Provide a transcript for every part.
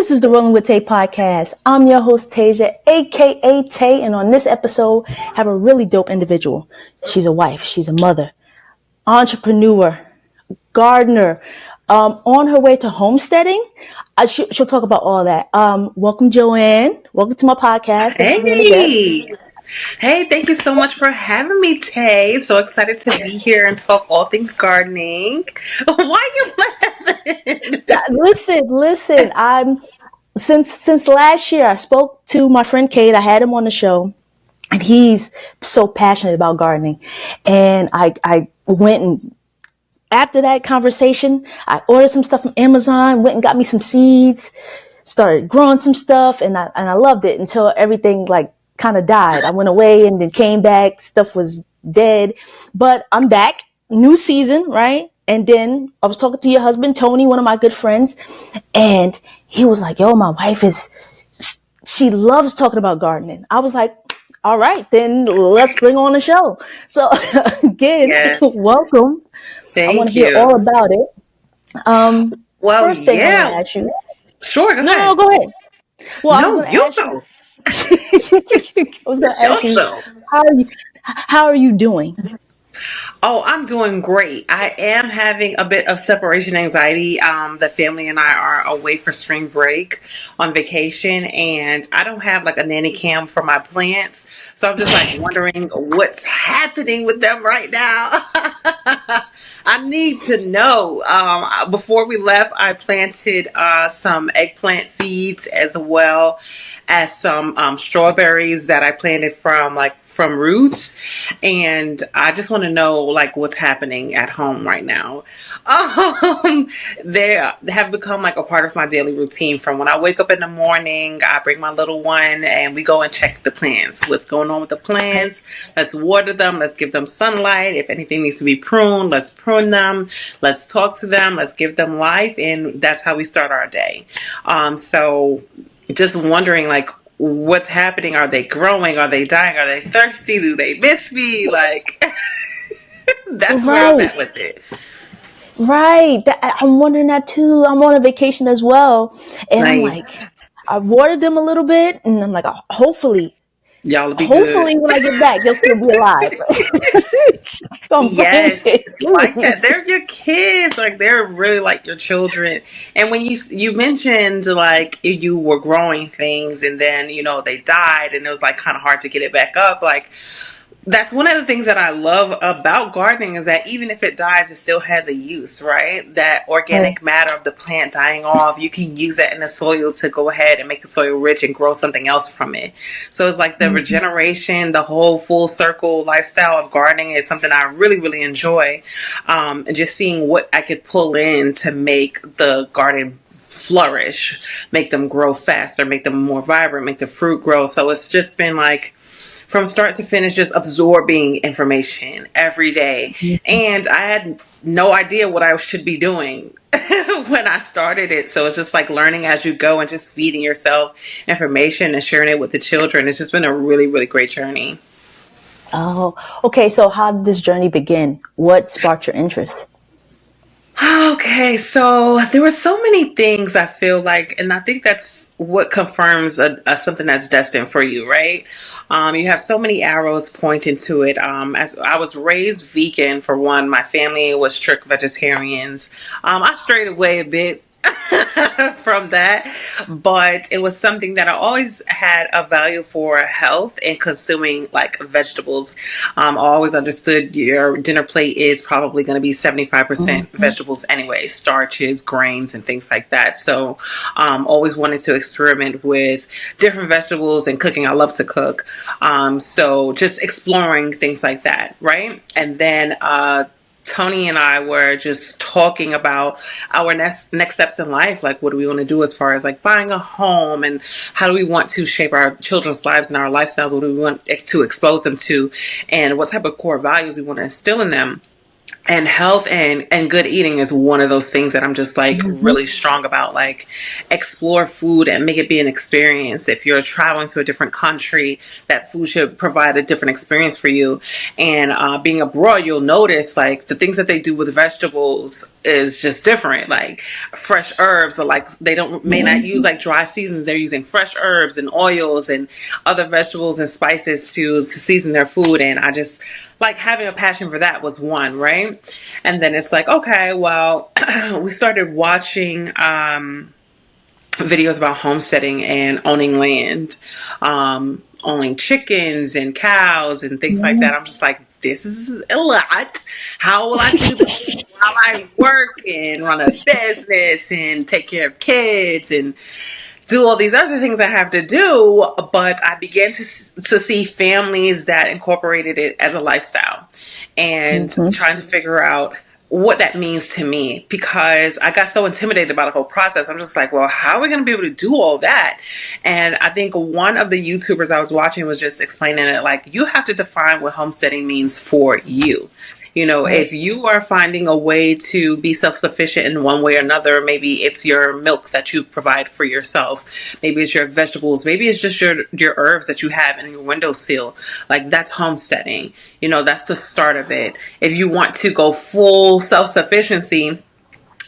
This is the Rolling with Tay podcast. I'm your host, Tasia, aka Tay, and on this episode, have a really dope individual. She's a wife, she's a mother, entrepreneur, gardener, on her way to homesteading. She'll talk about all that. Welcome, Joanne. Welcome to my podcast. Hey, thank you so much for having me, Tay. So excited to be here and talk all things gardening. Why you laughing? Listen. Since last year, I spoke to my friend Kate. I had him on the show, and he's so passionate about gardening. And I went and after that conversation, I ordered some stuff from Amazon, went and got me some seeds, started growing some stuff, and I loved it until everything kind of died. I went away and then came back. Stuff was dead, but I'm back. New season, right? And then I was talking to your husband, Tony, one of my good friends, and he was like, yo, my wife she loves talking about gardening. I was like, all right, then let's bring on the show. So again, Yes. welcome. Thank I want to you. hear all about it. First thing I want to ask you. Sure, go ahead. No, go ahead. Well, no, I was go. going to ask you, how are you doing? Oh, I'm doing great. I am having a bit of separation anxiety. The family and I are away for spring break on vacation, and I don't have like a nanny cam for my plants. So I'm just like wondering what's happening with them right now. I need to know. Before we left, I planted some eggplant seeds as well as some strawberries that I planted from roots, and I just want to know like what's happening at home right now. They have become like a part of my daily routine. From when I wake up in the morning, I bring my little one and we go and check the plants. What's going on with the plants? Let's water them. Let's give them sunlight. If anything needs to be pruned, let's prune them. Let's talk to them. Let's give them life, and that's how we start our day. So just wondering like what's happening. Are they growing? Are they dying? Are they thirsty? Do they miss me? Like that's where I'm at with it. Right. I'm wondering that too. I'm on a vacation as well. And Nice. I'm like, I watered them a little bit, and I'm like, hopefully Y'all will be good. when I get back, they'll still be alive. Yes, it's like that. They're your kids. Like they're really like your children. And when you mentioned like you were growing things and then they died and it was like kind of hard to get it back up. Like that's one of the things that I love about gardening is that even if it dies, it still has a use, right? That organic matter of the plant dying off, you can use that in the soil to go ahead and make the soil rich and grow something else from it. So it's like the regeneration, the whole full circle lifestyle of gardening is something I really, really enjoy. And just seeing what I could pull in to make the garden flourish, make them grow faster, make them more vibrant, make the fruit grow. So it's just been like, from start to finish, just absorbing information every day. And I had no idea what I should be doing when I started it. So it's just like learning as you go and just feeding yourself information and sharing it with the children. It's just been a really, really great journey. Oh, okay. So how did this journey begin? What sparked your interest? Okay, so there were so many things I feel like, and I think that's what confirms something that's destined for you, right? You have so many arrows pointing to it. As I was raised vegan, for one, my family was strict vegetarians. I strayed away a bit from that, but it was something that I always had a value for health and consuming like vegetables. I always understood your dinner plate is probably going to be 75% vegetables anyway, starches, grains, and things like that. So always wanted to experiment with different vegetables and cooking. I love to cook. So just exploring things like that, right? And then Tony and I were just talking about our next steps in life. Like, what do we want to do as far as like buying a home, and how do we want to shape our children's lives and our lifestyles? What do we want to expose them to, and what type of core values we want to instill in them? And health and good eating is one of those things that I'm just like Mm-hmm. really strong about. Like, explore food and make it be an experience. If you're traveling to a different country, that food should provide a different experience for you. And being abroad, you'll notice like the things that they do with vegetables is just different. Like, fresh herbs are like, they don't may not use Mm-hmm. like dry seasons. They're using fresh herbs and oils and other vegetables and spices to season their food. And I just like having a passion for that was one, right? And then it's like, okay, well, we started watching videos about homesteading and owning land, owning chickens and cows and things like that. I'm just like, this is a lot. How will I do this while I work and run a business and take care of kids and do all these other things I have to do? But I began to see families that incorporated it as a lifestyle, and Mm-hmm. trying to figure out what that means to me, because I got so intimidated about the whole process. I'm just like, well, how are we going to be able to do all that? And I think one of the YouTubers I was watching was just explaining it like, you have to define what homesteading means for you. You know, Right. if you are finding a way to be self-sufficient in one way or another, maybe it's your milk that you provide for yourself. Maybe it's your vegetables. Maybe it's just your herbs that you have in your windowsill. Like, that's homesteading. You know, that's the start of it. If you want to go full self-sufficiency,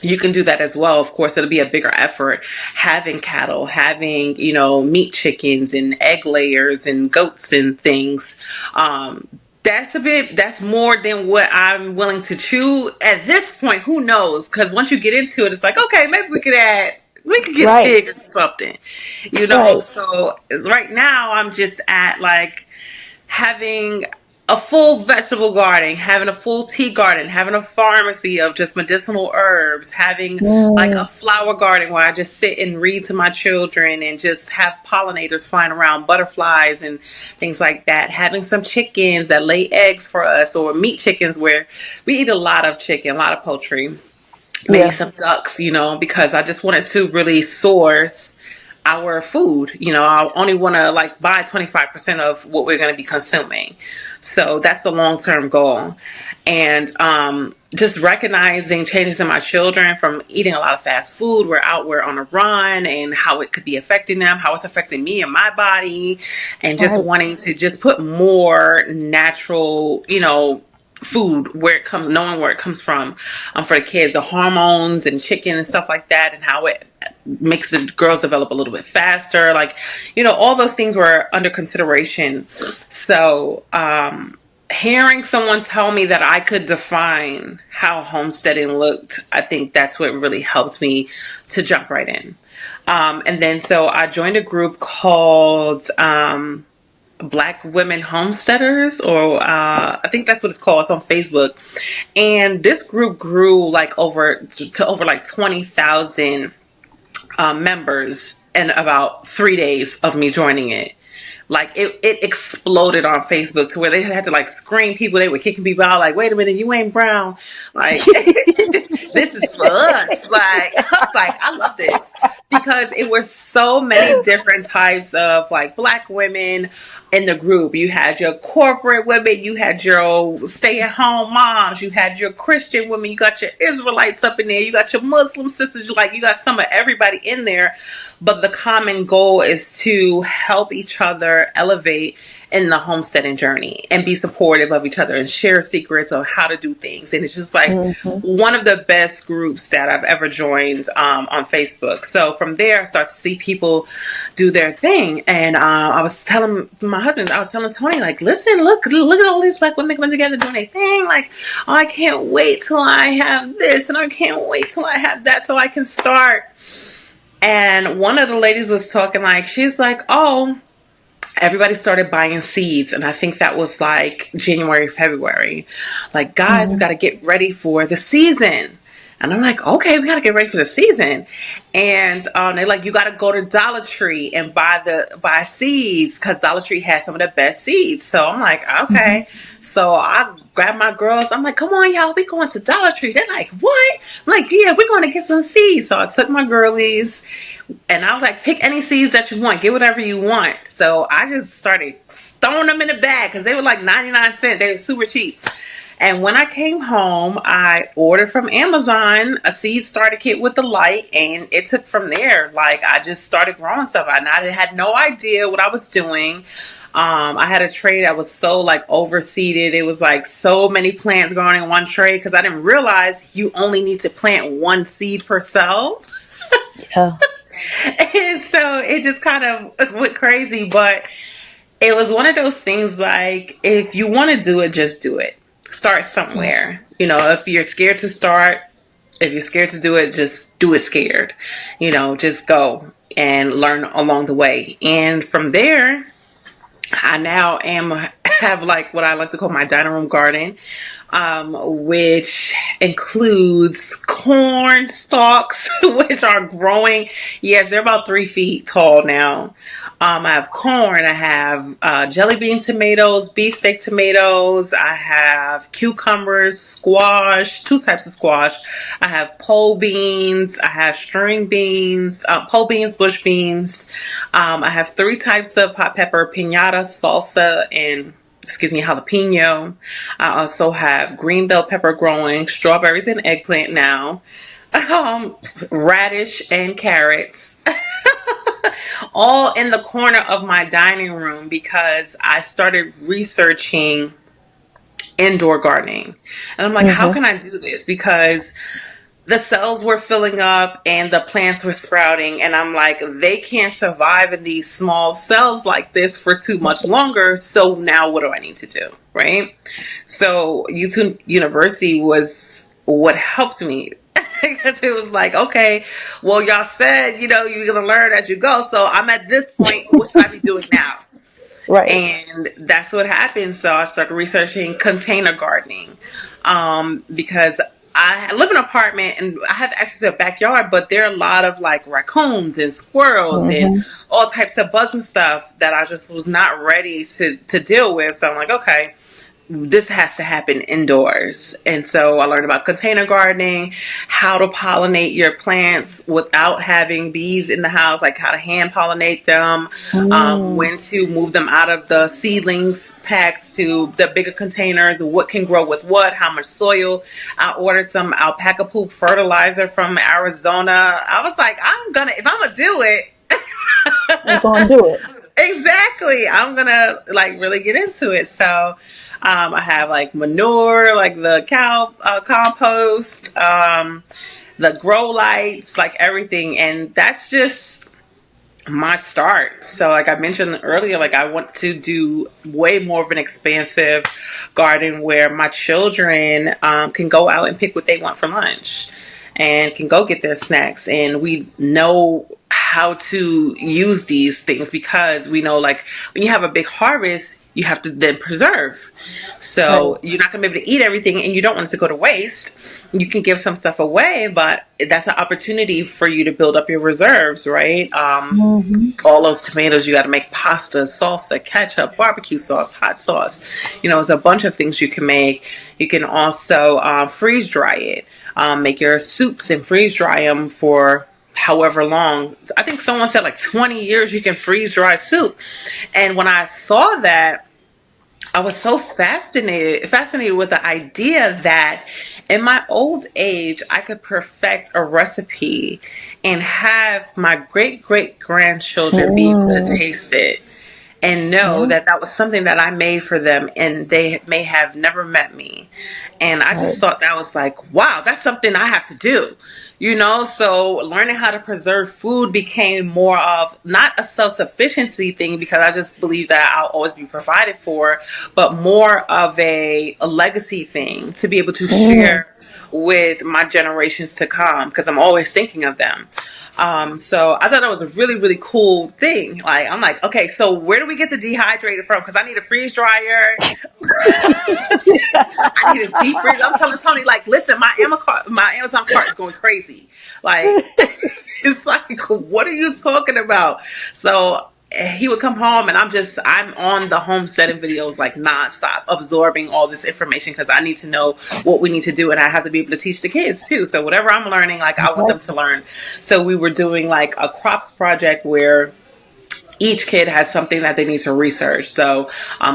you can do that as well. Of course, it'll be a bigger effort having cattle, having, you know, meat chickens and egg layers and goats and things. That's more than what I'm willing to chew at this point. Who knows? Because once you get into it, it's like, okay, maybe we could get a Right. pig or something, you know? Right. So right now I'm just at like having a full vegetable garden, having a full tea garden, having a pharmacy of just medicinal herbs, having like a Mm. flower garden where I just sit and read to my children and just have pollinators flying around, butterflies and things like that. Having some chickens that lay eggs for us, or meat chickens where we eat a lot of chicken, a lot of poultry, maybe Yeah. some ducks, you know, because I just wanted to really source our food. You know, I only want to like buy 25% of what we're going to be consuming. So that's the long term goal. And just recognizing changes in my children from eating a lot of fast food. We're on a run, and how it could be affecting them, how it's affecting me and my body, and just Right. wanting to just put more natural, you know, food where it comes, knowing where it comes from, for the kids, the hormones and chicken and stuff like that, and how it makes the girls develop a little bit faster, like, you know, all those things were under consideration. So hearing someone tell me that I could define how homesteading looked, I think that's what really helped me to jump right in. And then so I joined a group called Black Women Homesteaders, or I think that's what it's called. It's on Facebook, and this group grew like over like 20,000 members in about 3 days of me joining it. Like, it exploded on Facebook to where they had to like screen people. They were kicking people out. Like, wait a minute, you ain't brown. Like, this is for us. Like, I was like, I love this, because it was so many different types of like Black women in the group. You had your corporate women, you had your stay at home moms, you had your Christian women, you got your Israelites up in there, you got your Muslim sisters, like, you got some of everybody in there. But the common goal is to help each other elevate in the homesteading journey and be supportive of each other and share secrets on how to do things. And it's just like Mm-hmm. one of the best groups that I've ever joined on Facebook. So from there, I start to see people do their thing. And I was telling my husband, I was telling Tony, like, listen, look at all these Black women coming together doing their thing. Like, oh, I can't wait till I have this, and I can't wait till I have that, so I can start. And one of the ladies was talking, like, she's like, oh, everybody started buying seeds. And I think that was like January, February. Like, guys, we Mm-hmm. got to get ready for the season. And I'm like, okay, we got to get ready for the season. And they're like, you got to go to Dollar Tree and buy seeds, because Dollar Tree has some of the best seeds. So I'm like, Mm-hmm. okay. So I grabbed my girls. I'm like, come on, y'all, we going to Dollar Tree. They're like, what? I'm like, yeah, we're going to get some seeds. So I took my girlies, and I was like, pick any seeds that you want. Get whatever you want. So I just started throwing them in the bag, because they were like 99 cents. They were super cheap. And when I came home, I ordered from Amazon a seed starter kit with the light, and it took from there. Like, I just started growing stuff. And I had no idea what I was doing. I had a tray that was so like overseeded. It was like so many plants growing in one tray because I didn't realize you only need to plant one seed per cell. Yeah. And so it just kind of went crazy. But it was one of those things like, if you want to do it, just do it. Start somewhere. You know, if you're scared to start, if you're scared to do it, just do it scared. You know, just go and learn along the way. And from there, I now have like what I like to call my dining room garden, which includes corn stalks, which are growing. Yes, they're about 3 feet tall now. I have corn. I have jelly bean tomatoes, beefsteak tomatoes. I have cucumbers, squash, two types of squash. I have pole beans. I have string beans, pole beans, bush beans. I have three types of hot pepper: piñata, salsa, and jalapeno. I also have green bell pepper growing, strawberries and eggplant now, radish and carrots, all in the corner of my dining room because I started researching indoor gardening. And I'm like, how Mm-hmm. can I do this? Because the cells were filling up and the plants were sprouting, and I'm like, they can't survive in these small cells like this for too much longer. So now what do I need to do? Right? So YouTube University was what helped me. Because it was like, okay, well, y'all said, you're going to learn as you go. So I'm at this point. What should I be doing now? Right. And that's what happened. So I started researching container gardening, because I live in an apartment and I have access to a backyard, but there are a lot of like raccoons and squirrels and Mm-hmm. all types of bugs and stuff that I just was not ready to deal with. So I'm like, okay, this has to happen indoors. And so I learned about container gardening, how to pollinate your plants without having bees in the house, like how to hand pollinate them, Mm. when to move them out of the seedlings packs to the bigger containers, what can grow with what, how much soil. I ordered some alpaca poop fertilizer from Arizona. I was like, if I'm gonna do it, I'm gonna do it. exactly. I'm gonna like really get into it. So I have like manure, like the cow compost, the grow lights, like everything, and that's just my start. So like I mentioned earlier, like I want to do way more of an expansive garden where my children can go out and pick what they want for lunch and can go get their snacks, and we know how to use these things because we know, like, when you have a big harvest, you have to then preserve. Right. So you're not going to be able to eat everything, and you don't want it to go to waste. You can give some stuff away, but that's an opportunity for you to build up your reserves, right? Mm-hmm. All those tomatoes, you got to make pasta, salsa, ketchup, barbecue sauce, hot sauce. There's a bunch of things you can make. You can also freeze dry it. Make your soups and freeze dry them for however long. I think someone said like 20 years you can freeze dry soup. And when I saw that, I was so fascinated with the idea that in my old age, I could perfect a recipe and have my great great grandchildren be able to Mm. taste it and know Yeah. that that was something that I made for them, and they may have never met me. And I Right. just thought that was like, wow, that's something I have to do. So learning how to preserve food became more of not a self-sufficiency thing because I just believe that I'll always be provided for, but more of a legacy thing to be able to Mm. share with my generations to come because I'm always thinking of them. So I thought that was a really, really cool thing. Like, I'm like, okay, so where do we get the dehydrated from? Because I need a freeze dryer. I need a deep freeze. I'm telling Tony, like, listen, my Amazon cart is going crazy. Like, it's like, what are you talking about? So he would come home and I'm on the homesteading videos like nonstop, absorbing all this information because I need to know what we need to do and I have to be able to teach the kids too. So whatever I'm learning, like I want them to Exactly. learn. So we were doing like a crops project where each kid had something that they need to research. So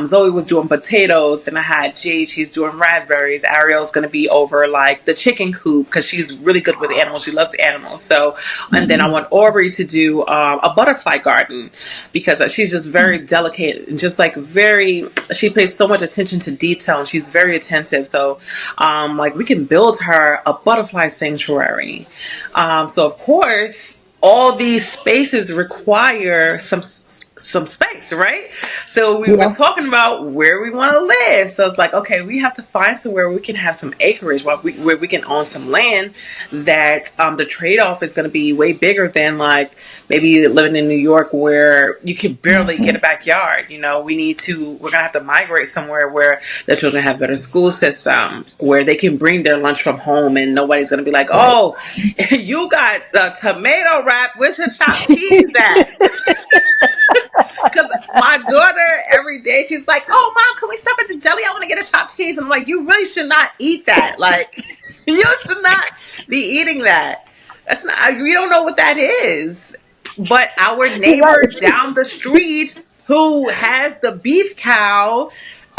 Zoe was doing potatoes, and I had Jade, she's doing raspberries. Ariel's going to be over like the chicken coop because she's really good with animals. She loves animals. So, and then I want Aubrey to do a butterfly garden because she's just very delicate and just like she pays so much attention to detail and she's very attentive. So, like we can build her a butterfly sanctuary. So of course, all these spaces require some space, right? So we were Yeah. talking about where we want to live. So it's like, okay, we have to find somewhere we can have some acreage, where we can own some land. That the trade-off is going to be way bigger than like maybe living in New York where you can barely get a backyard. You know, we're going to have to migrate somewhere where the children have better school system, where they can bring their lunch from home and nobody's going to be like, Right. oh, you got the tomato wrap, where's your chopped cheese at? Because my daughter, every day, she's like, oh, Mom, can we stop at the deli? I want to get a chopped cheese. And I'm like, you really should not eat that. Like, you should not be eating that. That's not, you don't know what that is. But our neighbor Right. down the street who has the beef cow,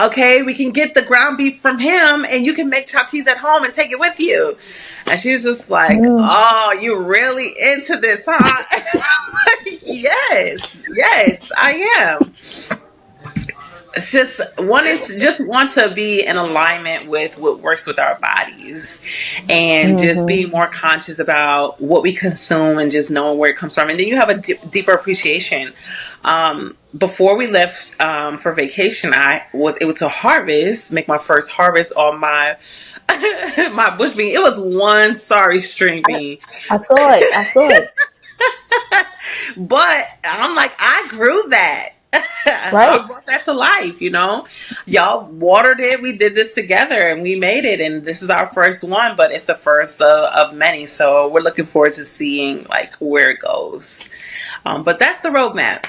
okay, we can get the ground beef from him and you can make chopped cheese at home and take it with you. And she was just like, Mm. oh, you really into this, huh? Yes, yes, I am. Just want to be in alignment with what works with our bodies, and just Mm-hmm. being more conscious about what we consume and just knowing where it comes from. And then you have a deeper appreciation. Before we left for vacation, it was a harvest, make my first harvest on my my bush bean. It was one sorry string bean. I saw it. I saw it. But I'm like, I grew that. Right. I brought that to life, you know. Y'all watered it. We did this together and we made it. And this is our first one, but it's the first of many. So we're looking forward to seeing like where it goes. But that's the roadmap.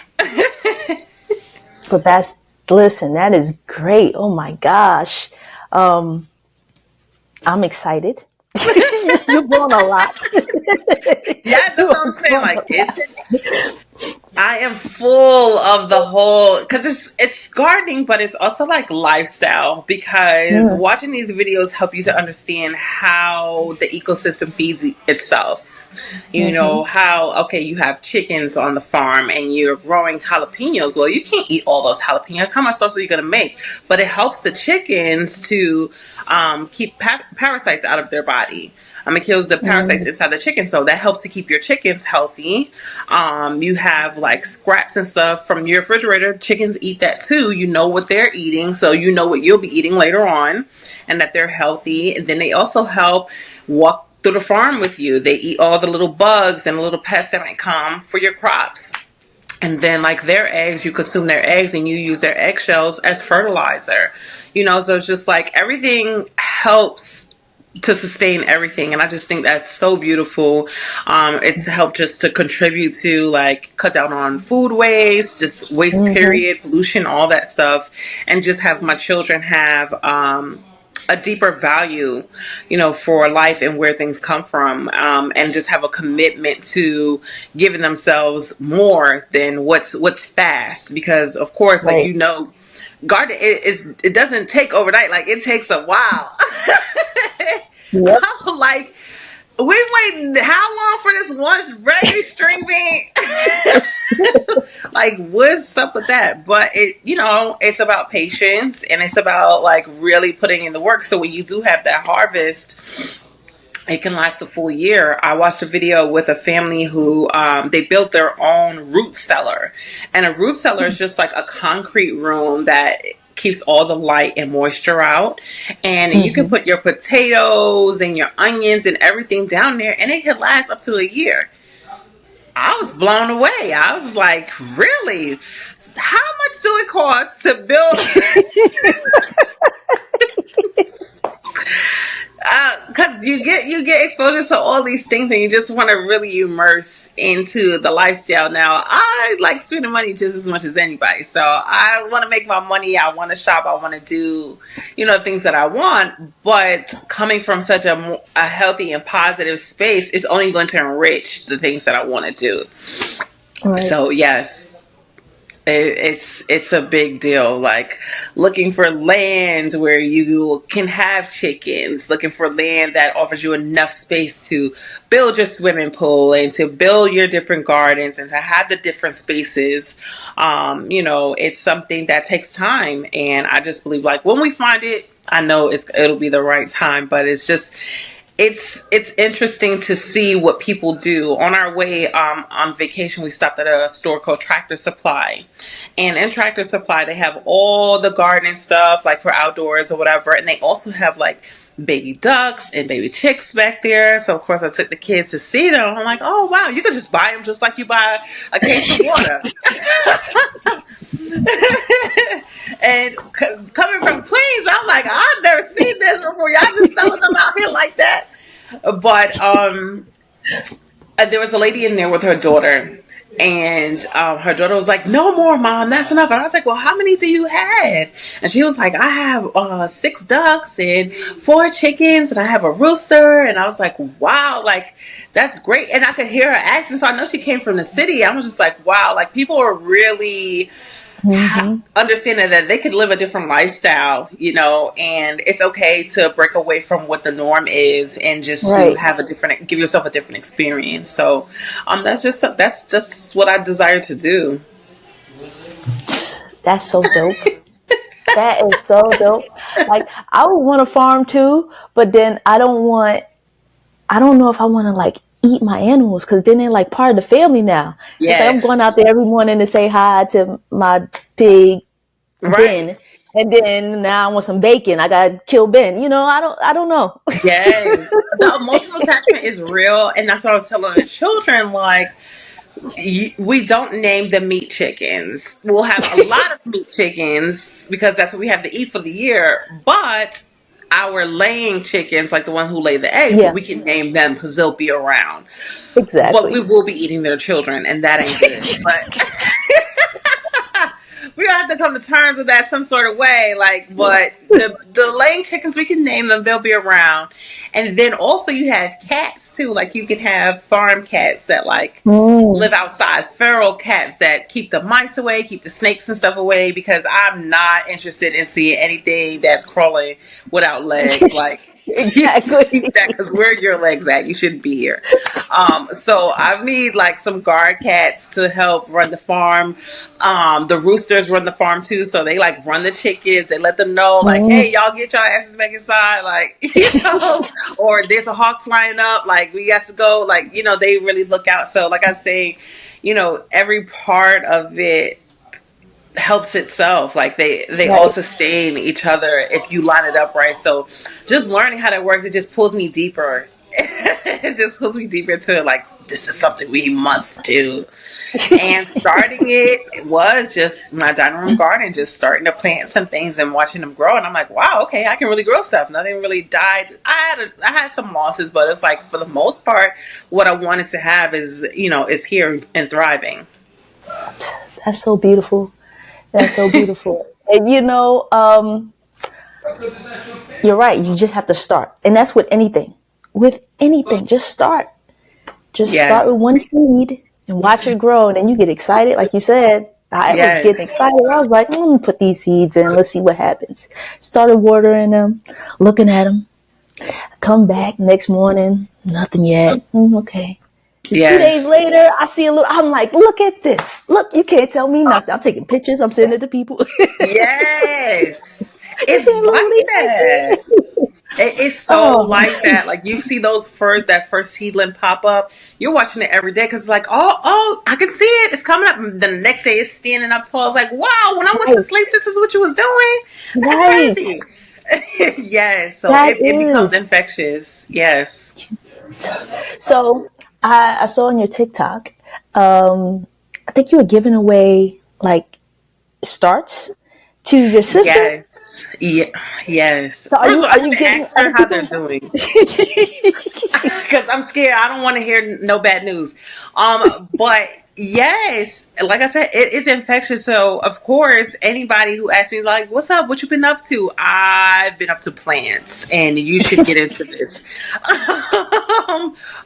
But listen, that is great. Oh my gosh. Um, I'm excited. You're doing a lot. Yeah, that's You're what I'm saying. doing a Like lot. I am full of the whole, because it's gardening, but it's also like lifestyle. Because Mm, watching these videos help you to understand how the ecosystem feeds itself. You mm-hmm. know how, okay, you have chickens on the farm and you're growing jalapenos. Well, you can't eat all those jalapenos. How much sauce are you going to make? But it helps the chickens to keep parasites out of their body. It kills the parasites Mm, inside the chicken, so that helps to keep your chickens healthy. You have like scraps and stuff from your refrigerator. Chickens eat that too. You know what they're eating, so you know what you'll be eating later on, and that they're healthy. And then they also help walk through the farm with you. They eat all the little bugs and little pests that might come for your crops. And then like their eggs, you consume their eggs and you use their eggshells as fertilizer. You know, so it's just like everything helps to sustain everything. And I just think that's so beautiful. It's helped just to contribute to like cut down on food waste, just waste mm-hmm. period, pollution, all that stuff. And just have my children have a deeper value, you know, for life and where things come from, and just have a commitment to giving themselves more than what's fast. Because of course, like Right. you know, garden it doesn't take overnight. Like it takes a while. Yep. I'm like, we waiting how long for this one raggedy string bean? Like what's up with that? But it, you know, it's about patience and it's about like really putting in the work. So when you do have that harvest, it can last a full year. I watched a video with a family who they built their own root cellar, and a root cellar is just like a concrete room that keeps all the light and moisture out, and you can Mm-hmm. put your potatoes and your onions and everything down there, and it can last up to a year. I was blown away. I was like, really? How much do it cost to build? Because you get exposure to all these things, and you just want to really immerse into the lifestyle. Now, I like spending money just as much as anybody, so I want to make my money. I want to shop. I want to do, you know, things that I want. But coming from such a healthy and positive space, it's only going to enrich the things that I want to do. Right. So yes. It's a big deal. Like looking for land where you can have chickens, looking for land that offers you enough space to build your swimming pool and to build your different gardens and to have the different spaces. It's something that takes time, and I just believe like when we find it, I know it'll be the right time. But it's interesting to see what people do. On our way on vacation, we stopped at a store called Tractor Supply, and in Tractor Supply they have all the gardening stuff like for outdoors or whatever, and they also have like baby ducks and baby chicks back there. So of course I took the kids to see them. I'm like, oh wow, you could just buy them just like you buy a case of water. And coming from Queens, I'm like, I've never seen this before. Y'all just selling them out here like that. But there was a lady in there with her daughter, and her daughter was like, "No more, mom. That's enough." And I was like, "Well, how many do you have?" And she was like, "I have 6 ducks and 4 chickens, and I have a rooster." And I was like, "Wow, like that's great." And I could hear her accent, so I know she came from the city. I was just like, "Wow, like people are really." Understanding that they could live a different lifestyle, and it's okay to break away from what the norm is and just to Right. have give yourself a different experience. So, that's just what I desire to do. That's so dope. That is so dope. Like I would want to farm too, but then I don't know if I want to like eat my animals because then they're like part of the family now. It's like I'm going Yes, out there every morning to say hi to my pig right. Ben, and then now I want some bacon. I got to kill Ben. I don't know. Yes, the emotional attachment is real, and that's what I was telling the children. Like, we don't name them meat chickens. We'll have a lot of meat chickens because that's what we have to eat for the year. But our laying chickens, like the one who lay the eggs, Yeah, we can name them because they'll be around. But we exactly. will be eating their children, and that ain't good. But we don't have to come to terms with that some sort of way. Like, but the laying chickens, we can name them; they'll be around. And then also you have cats too. Like you can have farm cats that like Mm, live outside, feral cats that keep the mice away, keep the snakes and stuff away. Because I'm not interested in seeing anything that's crawling without legs. Like you keep that exactly. because where are your legs at? You shouldn't be here. So I need like some guard cats to help run the farm. The roosters run the farm too, so they like run the chickens. They let them know like, Mm, hey, y'all get y'all asses back inside, like or there's a hawk flying up, like we got to go, like they really look out. So like I say, every part of it helps itself. Like they all right. sustain each other if you line it up right. So just learning how that works, it just pulls me deeper. It just pulls me deeper into it, like this is something we must do. And starting it was just my dining room garden, just starting to plant some things and watching them grow. And I'm like, wow, okay, I can really grow stuff. Nothing really died. I had some losses, but it's like for the most part, what I wanted to have is here and thriving. That's so beautiful. That's so beautiful. And you're right. You just have to start. And that's with anything. With anything, just start. Just start with Yes, one seed and watch it grow. And then you get excited. Like you said, I was getting yes, excited. I was like, put these seeds in. Let's see what happens. Started watering them, looking at them. Come back next morning, nothing yet. Okay. 2 days yes, later, I see a little. I'm like, look at this. Look, you can't tell me nothing. I'm taking pictures. I'm sending it to people. yes. It's It's a little like leaf right that. there. It's so Oh, like that. Like you see that first seedling pop up. You're watching it every day because like, oh, I can see it. It's coming up. And then the next day it's standing up tall. It's like, wow. When I went to sleep, right, this is what you was doing. That's right. crazy. Yes. So That it becomes is. infectious. Yes. So I saw on your TikTok, I think you were giving away like starts to your sister. Yes. Yeah. Yes. So First of all, I are you should getting ask her other how they're people? doing. Because I'm scared. I don't want to hear no bad news. But yes, like I said, it's infectious. So of course, anybody who asks me like, "What's up? What you been up to?" I've been up to plants, and you should get into this.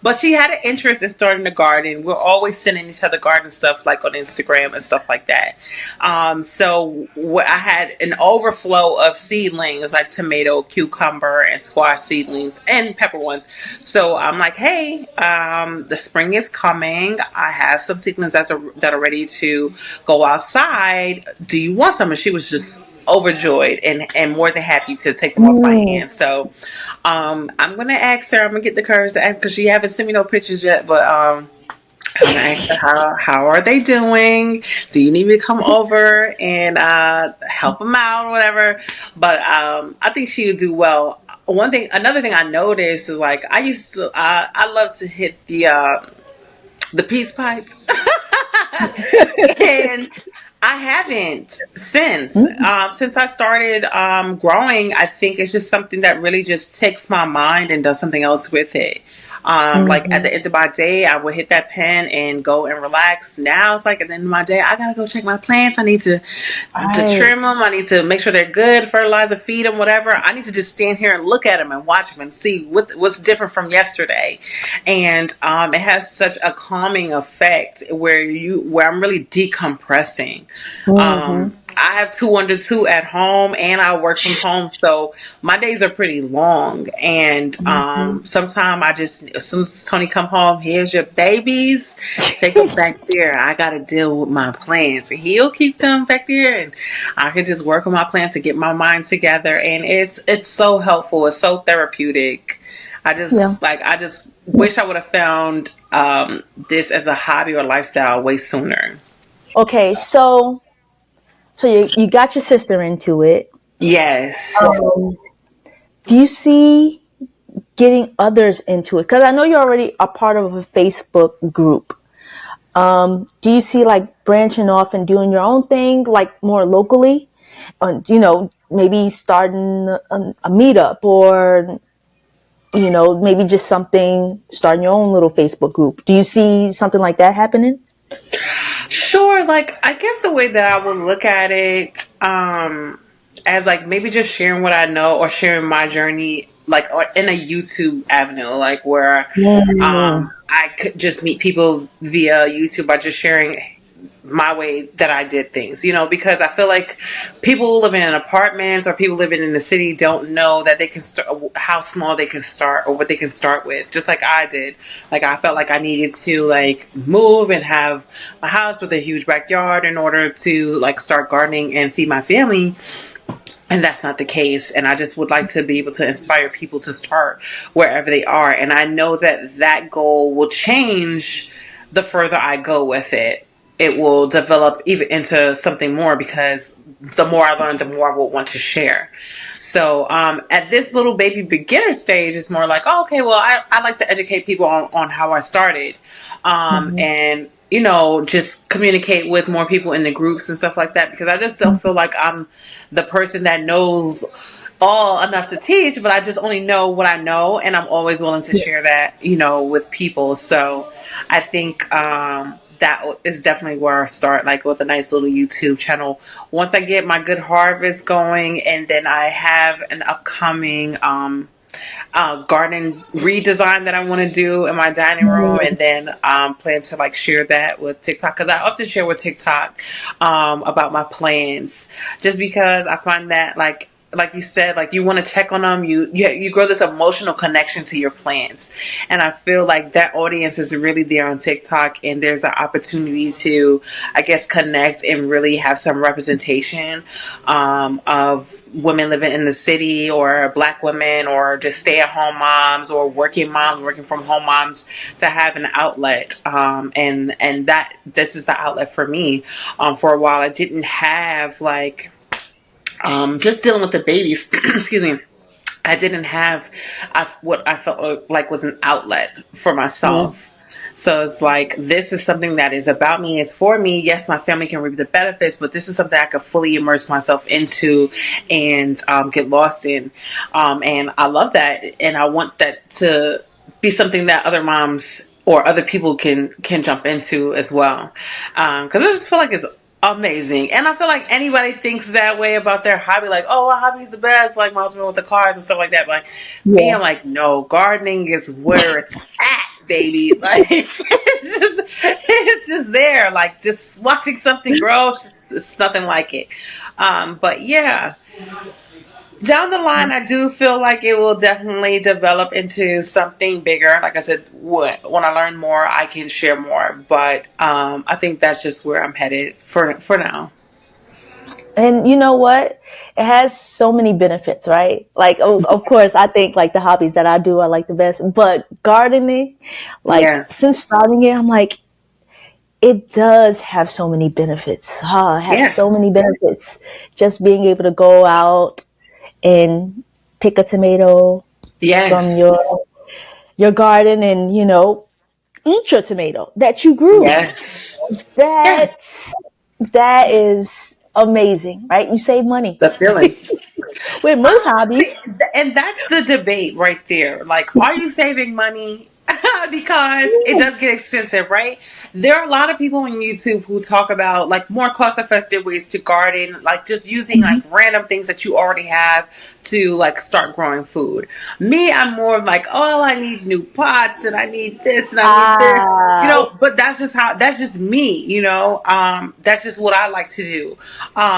but she had an interest in starting a garden. We're always sending each other garden stuff like on Instagram and stuff like that. I had an overflow of seedlings like tomato, cucumber, and squash seedlings and pepper ones. So I'm like, hey, the spring is coming. I have some seedlings that are ready to go outside. Do you want some? And she was just overjoyed and more than happy to take them off my Mm. hands. So I'm gonna ask her. I'm gonna get the courage to ask because she haven't sent me no pictures yet. But I'm gonna ask her how are they doing? Do you need me to come over and help them out or whatever? But I think she would do well. Another thing I noticed is like I love to hit the peace pipe. And I haven't since I started growing. I think it's just something that really just takes my mind and does something else with it. Like at Mm-hmm. the end of my day, I would hit that pen and go and relax. Now it's like at the end of my day, I gotta go check my plants. I need to Right. trim them. I need to make sure they're good, fertilizer, feed them, whatever. I need to just stand here and look at them and watch them and see what's different from yesterday. And it has such a calming effect where I'm really decompressing. Mm-hmm. I have two under two at home and I work from home. So my days are pretty long. And Mm-hmm. sometimes as soon as Tony come home, here's your babies. Take them back there. I got to deal with my plants. And he'll keep them back there. And I can just work on my plants and get my mind together. And it's so helpful. It's so therapeutic. Yeah. I just wish I would have found this as a hobby or lifestyle way sooner. Okay, so you got your sister into it. Yes. Um, do you see getting others into it? Because I know you're already a part of a Facebook group. Do you see like branching off and doing your own thing, like more locally? Maybe starting a meetup or, maybe just starting your own little Facebook group. Do you see something like that happening? Sure, like I guess the way that I would look at it, as like maybe just sharing what I know or sharing my journey, like or in a YouTube avenue, like where Mm, I could just meet people via YouTube by just sharing my way that I did things, because I feel like people living in apartments or people living in the city don't know that they can start, how small they can start or what they can start with, just like I did. Like I felt like I needed to like move and have a house with a huge backyard in order to like start gardening and feed my family. And that's not the case. And I just would like to be able to inspire people to start wherever they are. And I know that that goal will change the further I go with it. It will develop even into something more because the more I learn, the more I will want to share. So at this little baby beginner stage, it's more like, oh, okay, well, I like to educate people on how I started. mhm, And just communicate with more people in the groups and stuff like that because I just don't feel mhm. like I'm the person that knows all enough to teach, but I just only know what I know, and I'm always willing to Yeah. share that, with people. So I think that is definitely where I start, like with a nice little YouTube channel. Once I get my good harvest going, and then I have an upcoming garden redesign that I want to do in my dining room, Mm, and then plan to like share that with TikTok because I often share with TikTok about my plans, just because I find that like you said, like you want to check on them, you grow this emotional connection to your plants, and I feel like that audience is really there on TikTok, and there's an opportunity to, I guess, connect and really have some representation of women living in the city or black women or just stay-at-home moms or working moms, working from home moms, to have an outlet, and that this is the outlet for me. For a while I didn't have like just dealing with the babies excuse me, I didn't have what I felt like was an outlet for yeah. myself. So it's like, this is something that is about me. It's for me. Yes, my family can reap the benefits, but this is something I could fully immerse myself into and get lost in. And I love that. And I want that to be something that other moms or other people can jump into as well. Because I just feel like it's Amazing. And I feel like anybody thinks that way about their hobby, like, oh, a hobby's the best, like my husband with the cars and stuff like that. But like me, Yeah. I'm like, no, gardening is where it's at, baby. Like it's just there. Like just watching something grow, it's nothing like it. But yeah. Down the line, I do feel like it will definitely develop into something bigger. Like I said, when I learn more, I can share more. But I think that's just where I'm headed for now. And you know what? It has so many benefits, right? Like, of course, I think like the hobbies that I do are like the best, but gardening, like Yeah. since starting it, I'm like, it does have so many benefits. It has so Yes. many benefits. Just being able to go out and pick a tomato from Yes. your garden and, eat your tomato that you grew. Yes. Yes. That's that is amazing, right? You save money. The feeling. With most hobbies. And that's the debate right there. Like, are you saving money? Because it Yeah. does get expensive, right? There are a lot of people on YouTube who talk about like more cost effective ways to garden, like just using like Mhm. random things that you already have to like start growing food. Me, I'm more of like, oh, I need new pots and I need this and I need this, Ah, but that's just me, that's just what I like to do.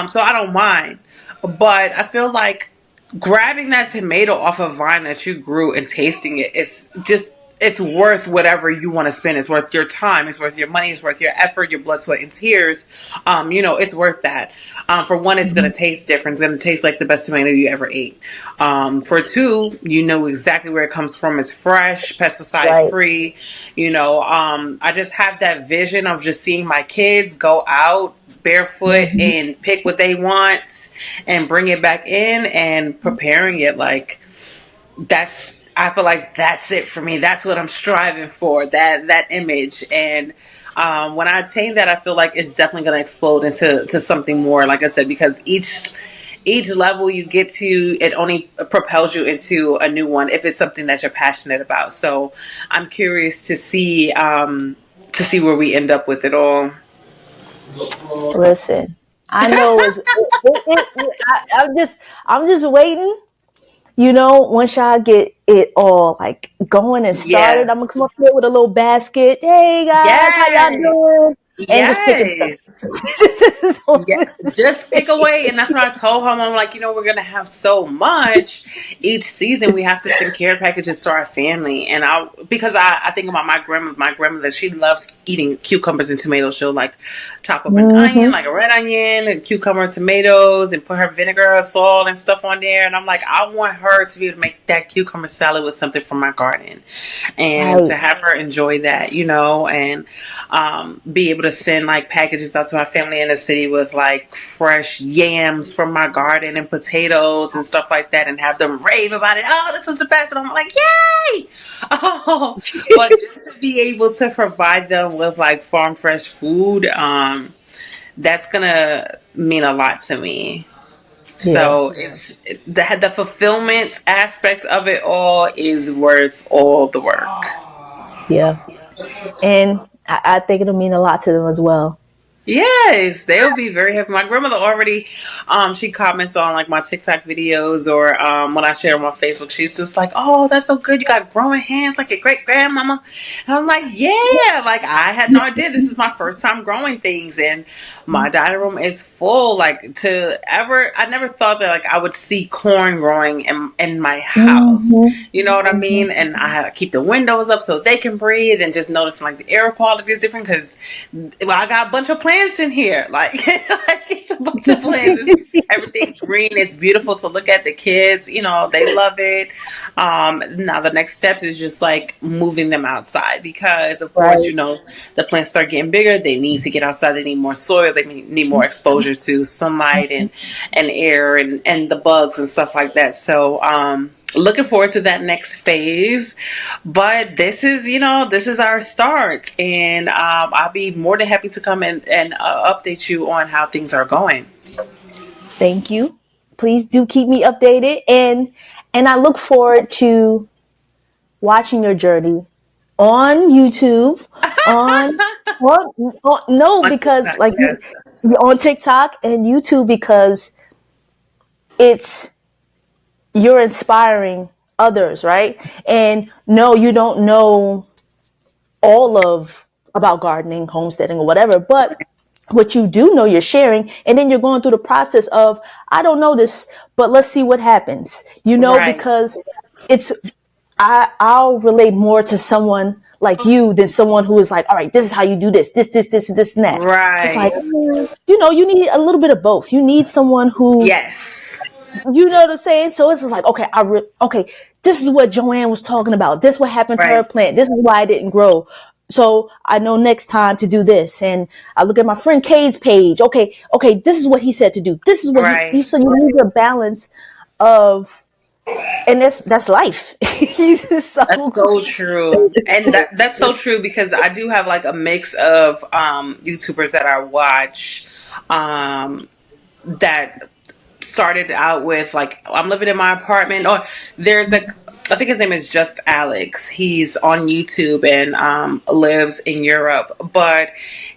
So I don't mind. But I feel like grabbing that tomato off a vine that you grew and tasting it is just it's worth whatever you want to spend. It's worth your time. It's worth your money. It's worth your effort, your blood, sweat, and tears. It's worth that. For one, it's going mhm. to taste different. It's going to taste like the best tomato you ever ate. For two, you know exactly where it comes from. It's fresh, pesticide Right. free. I just have that vision of just seeing my kids go out barefoot Mhm. and pick what they want and bring it back in and preparing it like I feel like that's it for me. That's what I'm striving for. That image. And when I attain that, I feel like it's definitely going to explode into something more. Like I said, because each level you get to, it only propels you into a new one if it's something that you're passionate about. So I'm curious to see where we end up with it all. Listen, I know I'm just waiting. Once y'all get it all like going and started, Yeah. I'm gonna come up here with a little basket. Hey guys, how y'all Yes. doing? And just picking stuff. Yes. This is all Yeah, this just pick is. away. And that's what I told him. I'm like, we're going to have so much each season. We have to send care packages to our family. And because I think about my grandmother, she loves eating cucumbers and tomatoes. She'll like chop up an onion, Hmm. like a red onion, and cucumber and tomatoes, and put her vinegar, salt, and stuff on there. And I'm like, I want her to be able to make that cucumber salad with something from my garden and Right. to have her enjoy that, and be able to send like packages out to my family in the city with like fresh yams from my garden and potatoes and stuff like that and have them rave about it. Oh, this was the best. And I'm like, yay! Oh, but just to be able to provide them with like farm fresh food, that's gonna mean a lot to me. Yeah. So the fulfillment aspect of it all is worth all the work. Yeah. And I think it'll mean a lot to them as well. Yes, they'll be very happy. My grandmother already, she comments on like my TikTok videos or when I share them on Facebook. She's just like, "Oh, that's so good! You got growing hands like your great grandmama." And I'm like, "Yeah!" Like I had no idea. This is my first time growing things, and my dining room is full. I never thought that like I would see corn growing in my house. Hmm. You know what I Hmm. mean? And I keep the windows up so they can breathe, and just noticing like the air quality is different because I got a bunch of plants in here. Like, like it's a bunch of plants. Everything's green. It's beautiful to look at. The kids, they love it. Now the next steps is just like moving them outside because, of course, Right. the plants start getting bigger. They need to get outside. They need more soil. They need more exposure to sunlight and air and the bugs and stuff like that. So, looking forward to that next phase, but this is our start, and I'll be more than happy to come and update you on how things are going. Thank you. Please do keep me updated, and I look forward to watching your journey on YouTube, on, on no, On because TikTok, like yes. on TikTok and YouTube because it's you're inspiring others, right? And no, you don't know all of about gardening, homesteading, or whatever, but what you do know you're sharing, and then you're going through the process of I don't know this, but let's see what happens, Right. because it's I'll relate more to someone like you than someone who is like, all right, this is how you do this and that. It's like, Right. you need a little bit of both. You need someone who, Yes. you know what I'm saying? So it's just like, okay, okay, this is what Joanne was talking about. This what happened to her Right. plant. This is why it didn't grow. So I know next time to do this. And I look at my friend Cade's page. Okay, this is what he said to do. This is what Right. so you need your balance of, and that's life. That's So so true. And that's so true because I do have like a mix of YouTubers that I watch that started out with like I'm living in my apartment, or there's a I think his name is Just Alex. He's on YouTube and lives in Europe, but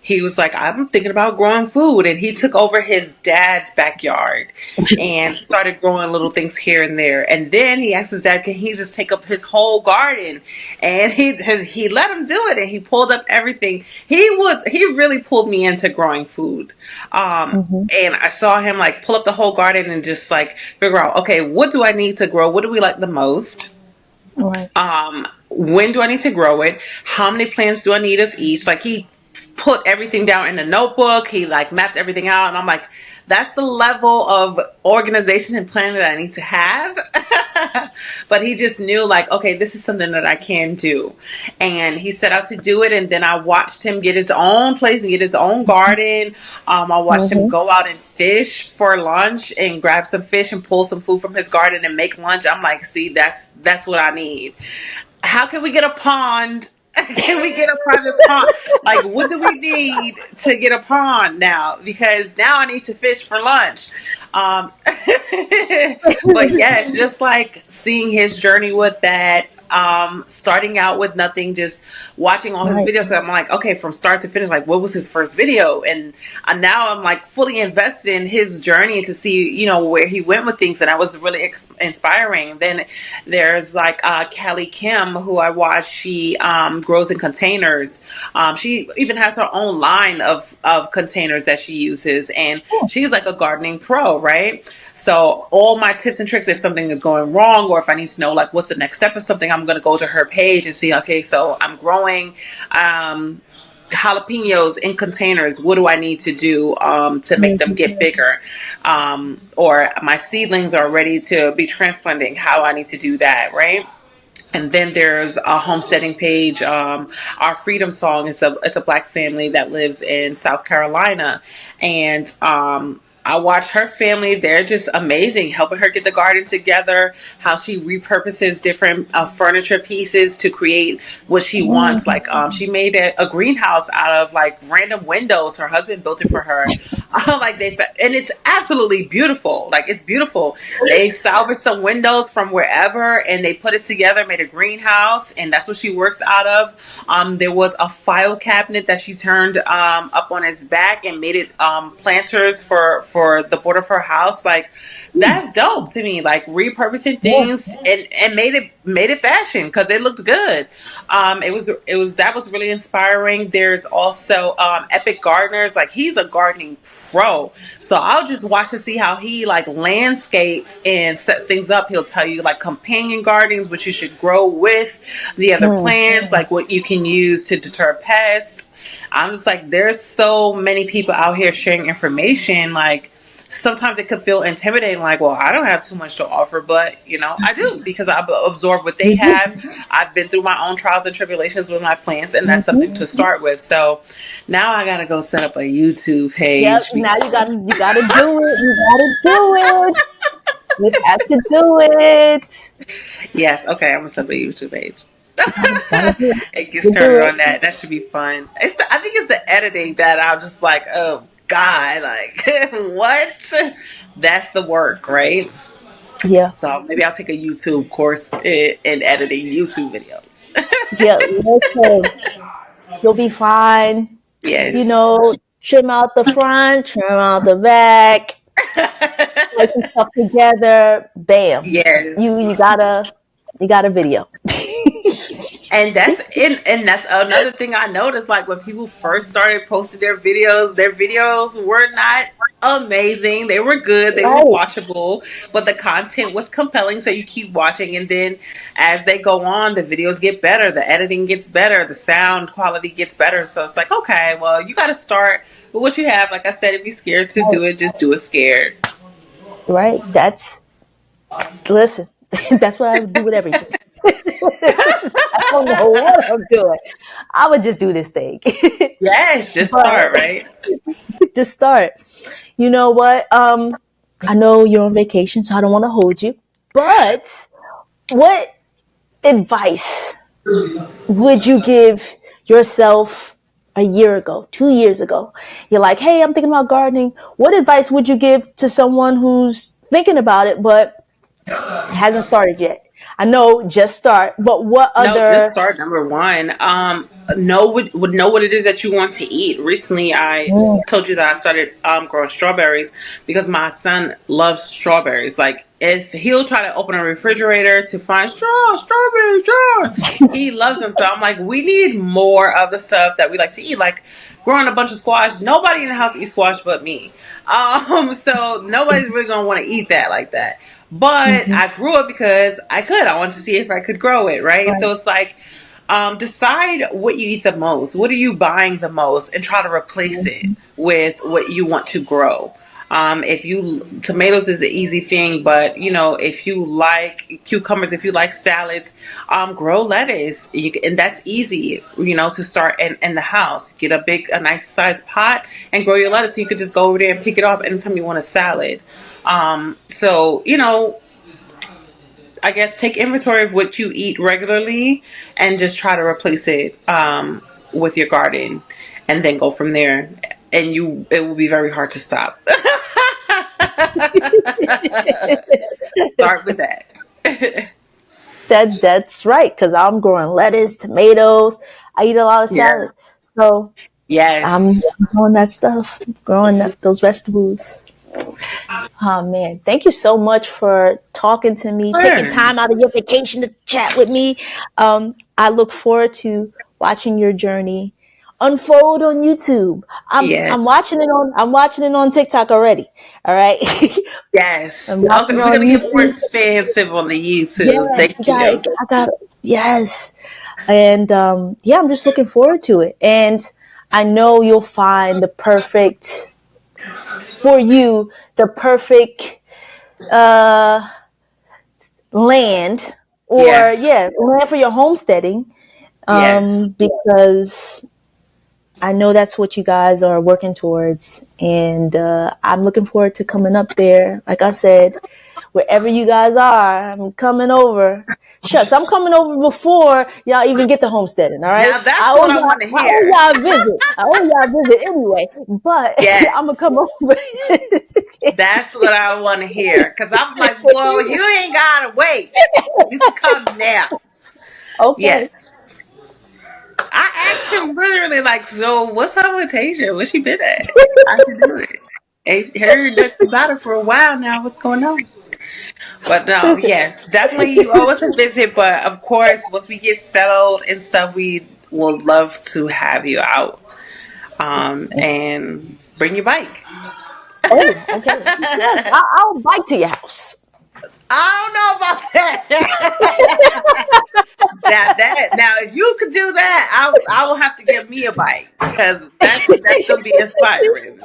he was like, I'm thinking about growing food, and he took over his dad's backyard and started growing little things here and there. And then he asked his dad, can he just take up his whole garden? And he let him do it, and he pulled up everything. He really pulled me into growing food. Mhm. And I saw him like pull up the whole garden and just like figure out, okay, what do I need to grow? What do we like the most? Right. When do I need to grow it? How many plants do I need of each? Like he put everything down in a notebook. He like mapped everything out, and I'm like, that's the level of organization and planning that I need to have. But he just knew like, okay, this is something that I can do, and he set out to do it. And then I watched him get his own place and get his own garden. I watched him Mhm. go out and fish for lunch and grab some fish and pull some food from his garden and make lunch. I'm like, see, that's what I need. How can we get a pond? Can we get a private pond? Like, what do we need to get a pond now? Because now I need to fish for lunch. Um, but yes, just like seeing his journey with that, starting out with nothing, just watching all his Right. videos. So I'm like, okay, from start to finish, like, what was his first video? And now I'm like fully invested in his journey to see, where he went with things. And that was really inspiring. Then there's like Kelly Kim, who I watch. She grows in containers. She even has her own line of containers that she uses. And she's like a gardening pro, right? So all my tips and tricks, if something is going wrong, or if I need to know like what's the next step of something, I'm going to go to her page and see, okay, so I'm growing jalapenos in containers. What do I need to do to make them get bigger? Or my seedlings are ready to be transplanting. How I need to do that, right? And then there's a homesteading page. Our Freedom Song is a black family that lives in South Carolina, and I watch her family. They're just amazing, helping her get the garden together. How she repurposes different furniture pieces to create what she wants. Like she made a greenhouse out of like random windows. Her husband built it for her. And it's absolutely beautiful. Like it's beautiful. They salvaged some windows from wherever and they put it together, made a greenhouse, and that's what she works out of. There was a file cabinet that she turned up on his back and made it planters for the border of her house. Like that's dope to me. Like repurposing Yeah. things and made it fashion because it looked good. It was that was really inspiring. There's also Epic Gardeners. Like he's a gardening pro. So I'll just watch to see how he like landscapes and sets things up. He'll tell you like companion gardens, which you should grow with the other Mm. plants, like what you can use to deter pests. I'm just like, there's so many people out here sharing information. Like sometimes it could feel intimidating, like, well, I don't have too much to offer, but I do because I've absorbed what they have. I've been through my own trials and tribulations with my plants, and that's something to start with. So now I gotta go set up a YouTube Yep. page. Now you gotta do it. You gotta do it. You have to do it. Yes, okay, I'm gonna set up a YouTube page. Gotta do it. It gets You do started it. on that. That should be fun. I think it's the editing that I'm just like, oh God, like what? That's the work, right? Yeah. So maybe I'll take a YouTube course in editing YouTube videos. Yeah. Listen, you'll be fine. You Yes. know, Trim out the front, trim out the back, slice some stuff together. Bam, Yes. you got a video. And that's another thing I noticed. Like when people first started posting their videos were not amazing. They were good, they were Right, watchable, but the content was compelling, so you keep watching. And then as they go on, the videos get better, the editing gets better, the sound quality gets better. So it's like, okay, well, you got to start with what you have. Like I said, if you're scared to right, do it, just do it scared. right. Listen. That's what I would do with everything. I don't know what I'm doing. I would just do this thing. Yes, just But start, right? just start. You know what? I know you're on vacation, so I don't want to hold you. But what advice would you give yourself a year ago, 2 years ago? You're like, hey, I'm thinking about gardening. What advice would you give to someone who's thinking about it but hasn't started yet? I know, just start. But what No, just other? start number one. Know what would know what it is that you want to eat. Recently, I Mm. told you that I started growing strawberries because my son loves strawberries. Like if he'll try to open a refrigerator to find strawberries, he loves them. So I'm like, we need more of the stuff that we like to eat. Like growing a bunch of squash. Nobody in the house eats squash but me. So nobody's really gonna want to eat that like that. But Mm-hmm. I grew it because I could. I wanted to see if I could grow it, right? Right. So it's like, decide what you eat the most. What are you buying the most, and try to replace it with what you want to grow. If you tomatoes is an easy thing, but if you like cucumbers, if you like salads, grow lettuce. And that's easy, to start in the house. Get a nice sized pot and grow your lettuce. So you could just go over there and pick it off anytime you want a salad. So I guess take inventory of what you eat regularly and just try to replace it with your garden, and then go from there. And it will be very hard to stop. Start with that. That's right, because I'm growing lettuce, tomatoes. I eat a lot of Yes. salad, so I'm Yes. growing that stuff, growing those vegetables. Oh man, thank you so much for talking to me, taking time out of Yes. your vacation to chat with me. I look forward to watching your journey unfold on YouTube. Yes. I'm watching it on TikTok already. All right, Yes. I'm Okay, watching it we're on gonna get more YouTube. expansive on the YouTube. Yes, Thank you. I got it. Yes, and yeah, I'm just looking forward to it, and I know you'll find the perfect for you, the perfect uh land, or Yes. yeah, land for your homesteading, Yes. because I know that's what you guys are working towards, and I'm looking forward to coming up there. Like I said, wherever you guys are, I'm coming over. Shucks, I'm coming over before y'all even get to homesteading. All right, Now that's what I want to I owe hear. y'all a visit. I owe y'all a visit anyway, but I'm Yes. gonna come over. That's what I want to hear. Cause I'm like, well, you ain't gotta wait. You can come now. Okay. Yes. I asked him literally like, so what's up with Tasia? Where's she been at? I should do it. Ain't heard nothing about it for a while now. What's going on? But no, Listen, yes, definitely you owe us a visit. But of course, once we get settled and stuff, we will love to have you out. And bring your bike. oh, okay. Yes, I'll bike to your house. I don't know about that. Now if you could do that, I will have to get me a bike because that's gonna be inspiring.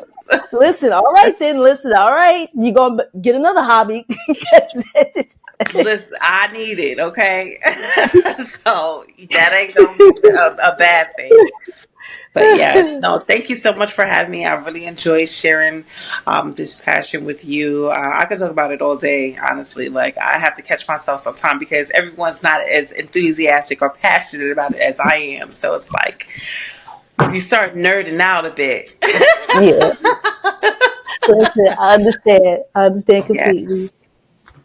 Listen, all right then. Listen, all right. You gonna get another hobby? Listen, I need it, okay? So that ain't gonna be a bad thing. But yes, no, thank you so much for having me. I really enjoyed sharing this passion with you. I could talk about it all day, honestly. Like, I have to catch myself sometime because everyone's not as enthusiastic or passionate about it as I am. So it's like you start nerding out a bit. Yeah. Listen, I understand. I understand completely. Yes.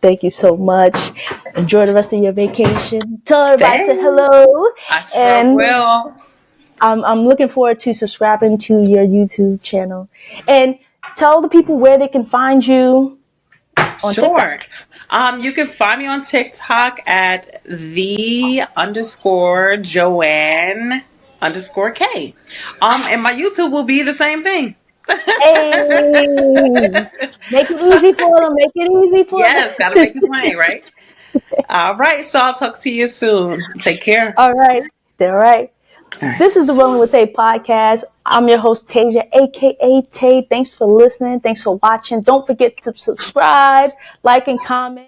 Thank you so much. Enjoy the rest of your vacation. Tell everybody I said Thanks. hello, I sure and will. I'm looking forward to subscribing to your YouTube channel. And tell the people where they can find you on Sure. TikTok. You can find me on TikTok at the underscore Joanne underscore K. And my YouTube will be the same thing. Hey, make it easy for them. Make it easy for Yes, gotta them. make it plain, right? All right, so I'll talk to you soon. Take care. All right. All right. All right. This is the Rolling with Tay podcast. I'm your host, Tasia, aka Tay. Thanks for listening. Thanks for watching. Don't forget to subscribe, like, and comment.